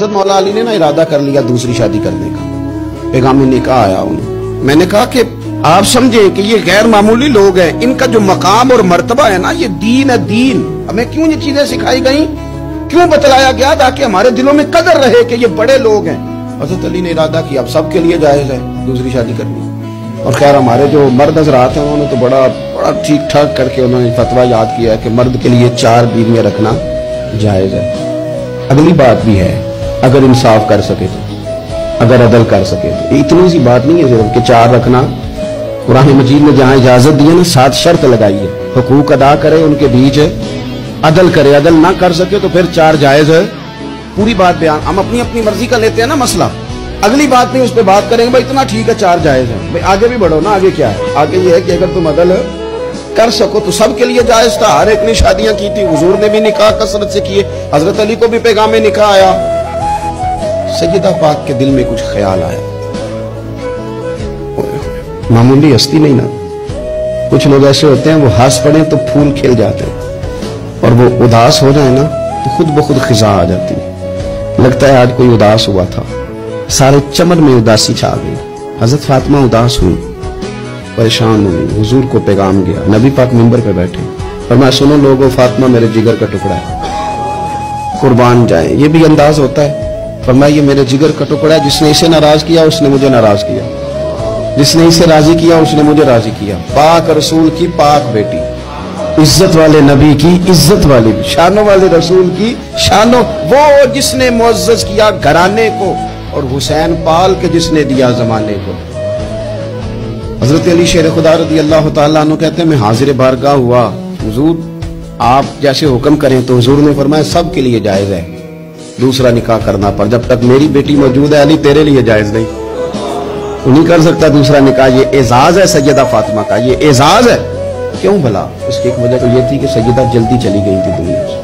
हजरत मौला अली ने ना इरादा कर लिया दूसरी शादी करने का। पैगाम निकाह आया उन्हें। मैंने कहा कि आप समझे कि ये गैर मामूली लोग हैं, इनका जो मकाम और मर्तबा है ना, ये दीन है दीन। हमें क्यों ये चीजें सिखाई गई, क्यों बतलाया गया, ताकि हमारे दिलों में कदर रहे कि ये बड़े लोग हैं। हजरत अली ने इरादा किया अब सबके लिए जायज है दूसरी शादी करनी। और खैर हमारे जो मर्द हजरात हैं उन्होंने तो बड़ा ठीक ठाक करके उन्होंने फतवा याद किया कि मर्द के लिए 4 बीवियां रखना जायज है। अगली बात भी है, अगर इंसाफ कर सके तो, अगर अदल कर सके तो। इतनी सी बात नहीं है सिर्फ कि 4 रखना। कुरान मजीद ने जहां इजाजत दी है ना, 7 शर्त लगाई है। हुकूक अदा करे, उनके बीच अदल करे, अदल ना कर सके तो फिर 4 जायज है। पूरी बात बयान, हम अपनी अपनी मर्जी का लेते हैं ना मसला, अगली बात नहीं उस पर बात करेंगे भाई इतना ठीक है 4 जायज है। भाई आगे भी बढ़ो ना, आगे क्या है, आगे ये है कि अगर तुम अदल कर सको तो सबके लिए जायज था। हर एक ने शादियां की थी, हुजूर ने भी निकाह कसरत से किए, हजरत अली को भी पैगाम निकाह आया। सैयदा पाक के दिल में कुछ ख्याल आया, मामूली हस्ती नहीं ना, कुछ लोग ऐसे होते हैं वो हंस पड़े तो फूल खिल जाते हैं, और वो उदास हो जाए ना तो खुद ब खुद खिजा आ जाती है। लगता है आज कोई उदास हुआ था, सारे चमन में उदासी छा गई। हजरत फातिमा उदास हुई, परेशान हुई, हुजूर को पैगाम गया। नबी पाक मिंबर पे बैठे, फरमाया सुनो लोगों, फातिमा मेरे जिगर का टुकड़ा है, कुर्बान जाए। ये भी अंदाज होता है। फरमाया ये मेरे जिगर का टुकड़ा है, जिसने इसे नाराज किया उसने मुझे नाराज किया, जिसने इसे राजी किया उसने मुझे राजी किया। पाक रसूल की पाक बेटी, इज्जत वाले नबी की इज्जत वाली, शानों वाले रसूल की शानों, वो जिसने मुअज्जज किया घराने को, और हुसैन पाल के जिसने दिया जमाने को। हजरत अली शेर खुदा रज़ी अल्लाह तआला अन्हु कहते हैं मैं हाजिर बारगाह हुआ, हुजूर आप जैसे हुक्म करें। तो हुजूर ने फरमाया सब के लिए जायज है दूसरा निकाह करना, पर जब तक मेरी बेटी मौजूद है अली तेरे लिए जायज नहीं, तू नहीं कर सकता दूसरा निकाह। ये एजाज है सैयदा फातिमा का, ये एजाज है। क्यों भला? इसकी एक वजह तो ये थी कि सैयदा जल्दी चली गई थी दुनिया से।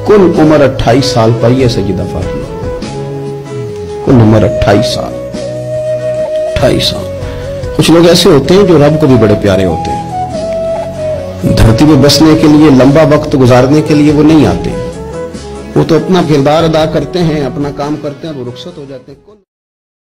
कुल उम्र 28 साल पाई है सैयदा फातिमा, कुल उम्र 28 साल। 28 साल। कुछ लोग ऐसे होते हैं जो रब को भी बड़े प्यारे होते हैं, धरती पे बसने के लिए, लंबा वक्त गुजारने के लिए वो नहीं आते, वो तो अपना किरदार अदा करते हैं, अपना काम करते हैं, वो रुखसत हो जाते हैं।